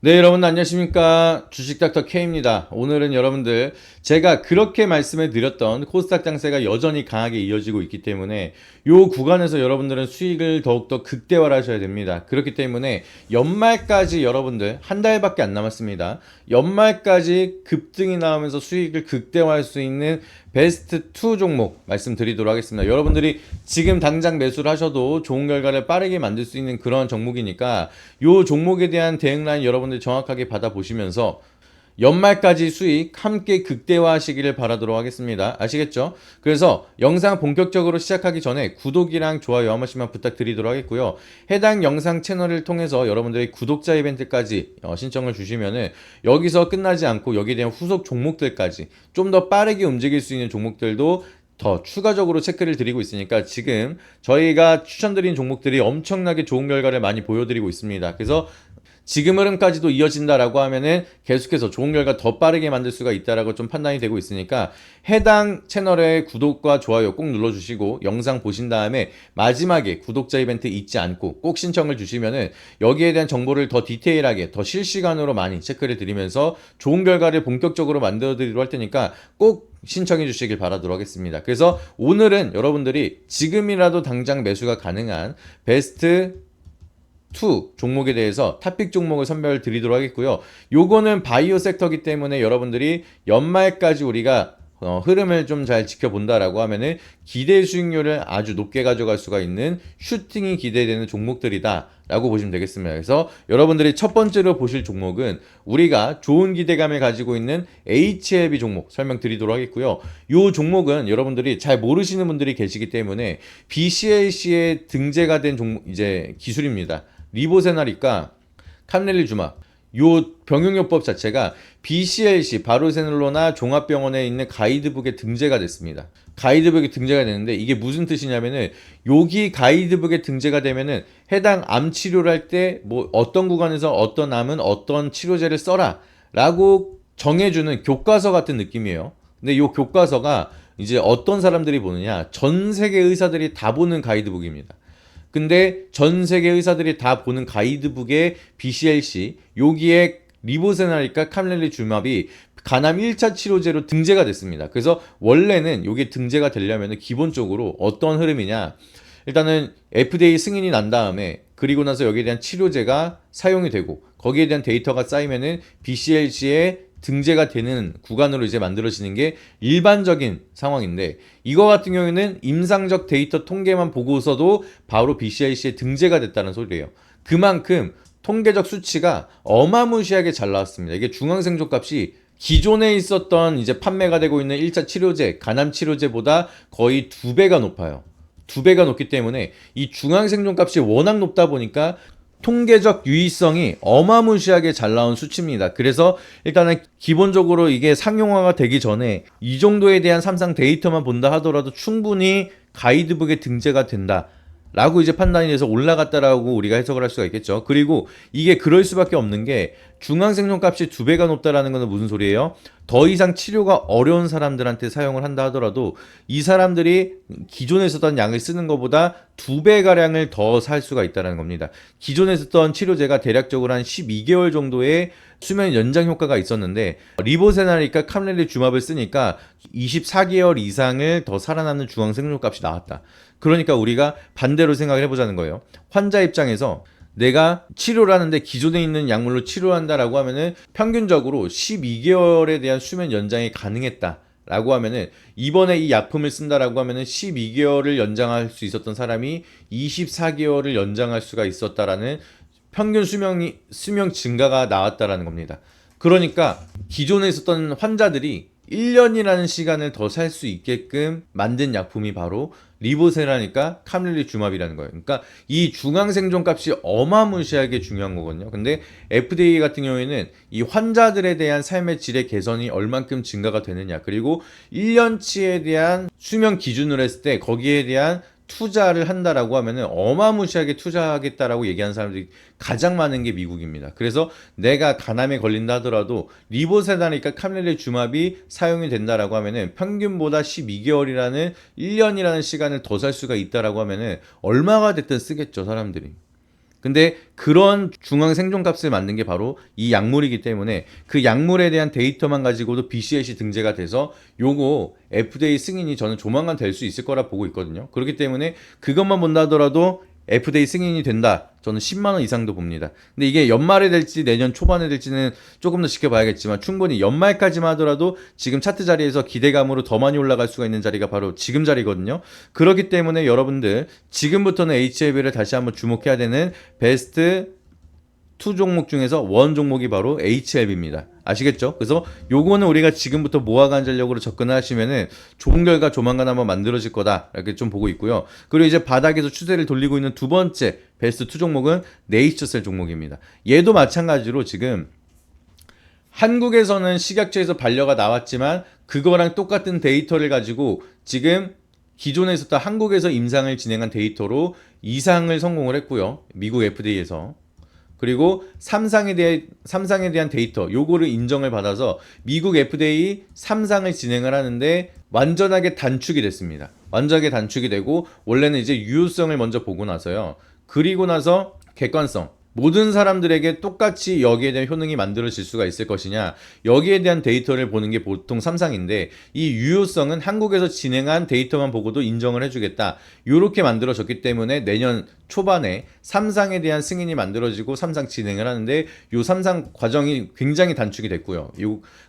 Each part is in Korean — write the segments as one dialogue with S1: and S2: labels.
S1: 네, 여러분 안녕하십니까. 주식닥터 K입니다. 오늘은 여러분들 제가 그렇게 말씀을 드렸던 코스닥 장세가 여전히 강하게 이어지고 있기 때문에 요 구간에서 여러분들은 수익을 더욱더 극대화를 하셔야 됩니다. 그렇기 때문에 연말까지 여러분들 한 달밖에 안 남았습니다. 연말까지 급등이 나오면서 수익을 극대화할 수 있는 베스트 2 종목 말씀드리도록 하겠습니다. 여러분들이 지금 당장 매수를 하셔도 좋은 결과를 빠르게 만들 수 있는 그런 종목이니까 이 종목에 대한 대응 라인 여러분들 정확하게 받아보시면서 연말까지 수익 함께 극대화하시기를 바라도록 하겠습니다. 아시겠죠? 그래서 영상 본격적으로 시작하기 전에 구독이랑 좋아요 한 번씩만 부탁드리도록 하겠고요. 해당 영상 채널을 통해서 여러분들의 구독자 이벤트까지 신청을 주시면은 여기서 끝나지 않고 여기에 대한 후속 종목들까지 좀 더 빠르게 움직일 수 있는 종목들도 더 추가적으로 체크를 드리고 있으니까 지금 저희가 추천드린 종목들이 엄청나게 좋은 결과를 많이 보여드리고 있습니다. 그래서 지금 흐름까지도 이어진다라고 하면은 계속해서 좋은 결과 더 빠르게 만들 수가 있다라고 좀 판단이 되고 있으니까 해당 채널의 구독과 좋아요 꼭 눌러주시고 영상 보신 다음에 마지막에 구독자 이벤트 잊지 않고 꼭 신청을 주시면은 여기에 대한 정보를 더 디테일하게 더 실시간으로 많이 체크를 드리면서 좋은 결과를 본격적으로 만들어 드리도록 할 테니까 꼭 신청해 주시길 바라도록 하겠습니다. 그래서 오늘은 여러분들이 지금이라도 당장 매수가 가능한 베스트 2 종목에 대해서 탑픽 종목을 선별 드리도록 하겠고요. 요거는 바이오 섹터기 때문에 여러분들이 연말까지 우리가 흐름을 좀 잘 지켜본다라고 하면은 기대 수익률을 아주 높게 가져갈 수가 있는 슈팅이 기대되는 종목들이다 라고 보시면 되겠습니다. 그래서 여러분들이 첫 번째로 보실 종목은 우리가 좋은 기대감을 가지고 있는 HLB 종목 설명드리도록 하겠고요. 이 종목은 여러분들이 잘 모르시는 분들이 계시기 때문에 BCLC에 등재가 된 종목 이제 기술입니다. 리보세나리카, 캄렐리주마 요 병용요법 자체가 BCLC 바르셀로나 종합병원에 있는 가이드북에 등재가 됐습니다. 가이드북에 등재가 되는데 이게 무슨 뜻이냐면은 여기 가이드북에 등재가 되면은 해당 암 치료를 할 때 뭐 어떤 구간에서 어떤 암은 어떤 치료제를 써라 라고 정해주는 교과서 같은 느낌이에요. 근데 요 교과서가 이제 어떤 사람들이 보느냐, 전 세계 의사들이 다 보는 가이드북입니다. 근데 전 세계 의사들이 다 보는 가이드북의 BCLC 여기에 리보세나리카 캄렐리주맙이 간암 1차 치료제로 등재가 됐습니다. 그래서 원래는 이게 등재가 되려면 기본적으로 어떤 흐름이냐, 일단은 FDA 승인이 난 다음에 그리고 나서 여기에 대한 치료제가 사용이 되고 거기에 대한 데이터가 쌓이면은 BCLC에 등재가 되는 구간으로 이제 만들어지는 게 일반적인 상황인데 이거 같은 경우에는 임상적 데이터 통계만 보고서도 바로 BCLC에 등재가 됐다는 소리예요. 그만큼 통계적 수치가 어마무시하게 잘 나왔습니다. 이게 중앙생존 값이 기존에 있었던 이제 판매가 되고 있는 1차 치료제, 간암 치료제보다 거의 2배가 높아요. 2배가 높기 때문에 이 중앙생존 값이 워낙 높다 보니까 통계적 유의성이 어마무시하게 잘 나온 수치입니다. 그래서 일단은 기본적으로 이게 상용화가 되기 전에 이 정도에 대한 삼상 데이터만 본다 하더라도 충분히 가이드북에 등재가 된다 라고 이제 판단이 돼서 올라갔다라고 우리가 해석을 할 수가 있겠죠. 그리고 이게 그럴 수밖에 없는 게 중앙생존 값이 2배가 높다라는 것은 무슨 소리예요? 더 이상 치료가 어려운 사람들한테 사용을 한다 하더라도 이 사람들이 기존에 썼던 약을 쓰는 것보다 2배가량을 더 살 수가 있다는 겁니다. 기존에 썼던 치료제가 대략적으로 한 12개월 정도의 수면 연장 효과가 있었는데 리보세나리카 캄렐리주맙을 쓰니까 24개월 이상을 더 살아남는 중앙생존 값이 나왔다. 그러니까 우리가 반대로 생각을 해보자는 거예요. 환자 입장에서 내가 치료를 하는데 기존에 있는 약물로 치료한다라고 하면은 평균적으로 12개월에 대한 수면 연장이 가능했다. 라고 하면은 이번에 이 약품을 쓴다라고 하면은 12개월을 연장할 수 있었던 사람이 24개월을 연장할 수가 있었다라는 평균 수명 증가가 나왔다라는 겁니다. 그러니까 기존에 있었던 환자들이 1년이라는 시간을 더 살 수 있게끔 만든 약품이 바로 리보세라니까 캄렐리주맙이라는 거예요. 그러니까 이 중앙생존 값이 어마무시하게 중요한 거거든요. 근데 FDA 같은 경우에는 이 환자들에 대한 삶의 질의 개선이 얼만큼 증가가 되느냐, 그리고 1년치에 대한 수명 기준으로 했을 때 거기에 대한 투자를 한다라고 하면은 어마무시하게 투자하겠다라고 얘기하는 사람들이 가장 많은 게 미국입니다. 그래서 내가 간암에 걸린다 하더라도 리보세나니까 캄렐리주맙이 사용이 된다라고 하면은 평균보다 12개월이라는 1년이라는 시간을 더 살 수가 있다라고 하면은 얼마가 됐든 쓰겠죠, 사람들이. 근데 그런 중앙 생존값을 만든 게 바로 이 약물이기 때문에 그 약물에 대한 데이터만 가지고도 BCLC 등재가 돼서 요거 FDA 승인이 저는 조만간 될 수 있을 거라 보고 있거든요. 그렇기 때문에 그것만 본다 하더라도 FDA 승인이 된다. 저는 10만 원 이상도 봅니다. 근데 이게 연말에 될지 내년 초반에 될지는 조금 더 지켜봐야겠지만 충분히 연말까지만 하더라도 지금 차트 자리에서 기대감으로 더 많이 올라갈 수가 있는 자리가 바로 지금 자리거든요. 그렇기 때문에 여러분들 지금부터는 HLB를 다시 한번 주목해야 되는 베스트 투 종목 중에서 원 종목이 바로 HLB입니다. 아시겠죠? 그래서 요거는 우리가 지금부터 모아간 전략으로 접근을 하시면은 좋은 결과 조만간 한번 만들어질 거다. 이렇게 좀 보고 있고요. 그리고 이제 바닥에서 추세를 돌리고 있는 두 번째 베스트 투 종목은 네이처셀 종목입니다. 얘도 마찬가지로 지금 한국에서는 식약처에서 반려가 나왔지만 그거랑 똑같은 데이터를 가지고 지금 기존에 있었던 한국에서 임상을 진행한 데이터로 이상을 성공을 했고요. 미국 FDA에서. 그리고 삼상에 대한 데이터 요거를 인정을 받아서 미국 FDA 3상을 진행을 하는데 완전하게 단축이 됐습니다. 완전하게 단축이 되고 원래는 이제 유효성을 먼저 보고 나서요. 그리고 나서 객관성 모든 사람들에게 똑같이 여기에 대한 효능이 만들어질 수가 있을 것이냐 여기에 대한 데이터를 보는 게 보통 3상인데 이 유효성은 한국에서 진행한 데이터만 보고도 인정을 해주겠다 이렇게 만들어졌기 때문에 내년 초반에 3상에 대한 승인이 만들어지고 3상 진행을 하는데 이 3상 과정이 굉장히 단축이 됐고요.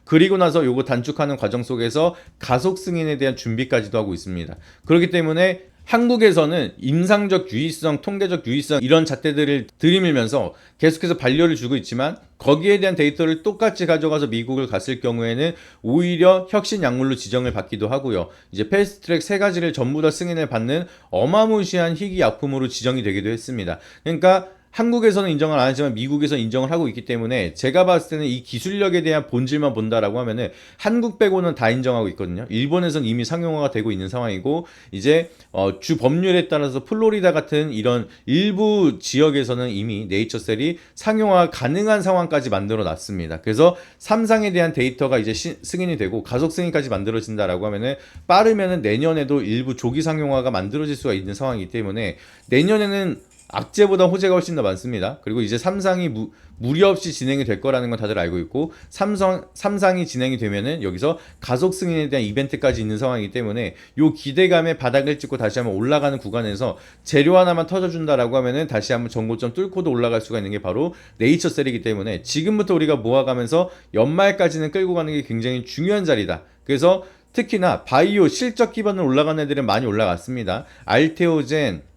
S1: 그리고 나서 요거 단축하는 과정 속에서 가속 승인에 대한 준비까지도 하고 있습니다. 그렇기 때문에 한국에서는 임상적 유의성, 통계적 유의성 이런 잣대들을 들이밀면서 계속해서 반려를 주고 있지만 거기에 대한 데이터를 똑같이 가져가서 미국을 갔을 경우에는 오히려 혁신 약물로 지정을 받기도 하고요. 이제 패스트트랙 세 가지를 전부 다 승인을 받는 어마무시한 희귀 약품으로 지정이 되기도 했습니다. 그러니까 한국에서는 인정을 안 하지만 미국에서 인정을 하고 있기 때문에 제가 봤을 때는 이 기술력에 대한 본질만 본다라고 하면은 한국 빼고는 다 인정하고 있거든요. 일본에서는 이미 상용화가 되고 있는 상황이고 이제 주 법률에 따라서 플로리다 같은 이런 일부 지역에서는 이미 네이처셀이 상용화 가능한 상황까지 만들어 놨습니다. 그래서 3상에 대한 데이터가 이제 승인이 되고 가속 승인까지 만들어진다라고 하면은 빠르면은 내년에도 일부 조기 상용화가 만들어질 수가 있는 상황이기 때문에 내년에는 악재보다 호재가 훨씬 더 많습니다. 그리고 이제 3상이 무리 없이 진행이 될 거라는 건 다들 알고 있고 3상이 진행이 되면은 여기서 가속 승인에 대한 이벤트까지 있는 상황이기 때문에 요 기대감에 바닥을 찍고 다시 한번 올라가는 구간에서 재료 하나만 터져준다라고 하면은 다시 한번 전고점 뚫고도 올라갈 수가 있는 게 바로 네이처셀이기 때문에 지금부터 우리가 모아가면서 연말까지는 끌고 가는 게 굉장히 중요한 자리다. 그래서 특히나 바이오 실적 기반으로 올라간 애들은 많이 올라갔습니다. 알테오젠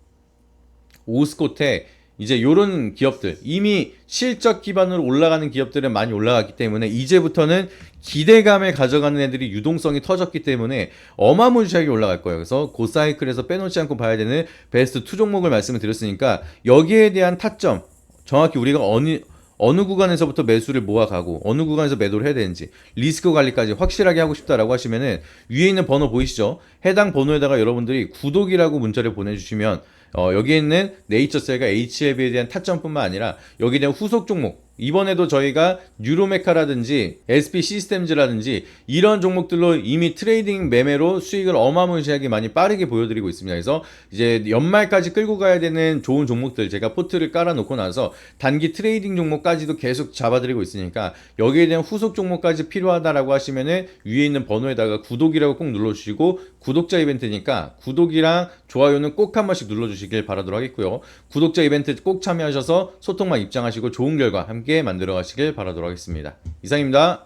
S1: 오스코텍 이제 요런 기업들 이미 실적 기반으로 올라가는 기업들은 많이 올라갔기 때문에 이제부터는 기대감을 가져가는 애들이 유동성이 터졌기 때문에 어마무시하게 올라갈 거예요. 그래서 고사이클에서 빼놓지 않고 봐야 되는 베스트 투 종목을 말씀을 드렸으니까 여기에 대한 타점 정확히 우리가 어느 구간에서부터 매수를 모아가고 어느 구간에서 매도를 해야 되는지 리스크 관리까지 확실하게 하고 싶다라고 하시면은 위에 있는 번호 보이시죠? 해당 번호에다가 여러분들이 구독이라고 문자를 보내주시면 여기에 있는 네이처셀과 HLB에 대한 타점뿐만 아니라 여기에 대한 후속 종목 이번에도 저희가 뉴로메카라든지 SP 시스템즈라든지 이런 종목들로 이미 트레이딩 매매로 수익을 어마무시하게 많이 빠르게 보여드리고 있습니다. 그래서 이제 연말까지 끌고 가야 되는 좋은 종목들 제가 포트를 깔아놓고 나서 단기 트레이딩 종목까지도 계속 잡아드리고 있으니까 여기에 대한 후속 종목까지 필요하다라고 하시면은 위에 있는 번호에다가 구독이라고 꼭 눌러주시고 구독자 이벤트니까 구독이랑 좋아요는 꼭 한 번씩 눌러주시길 바라도록 하겠고요. 구독자 이벤트 꼭 참여하셔서 소통만 입장하시고 좋은 결과 함께 만들어 가시길 바라도록 하겠습니다. 이상입니다.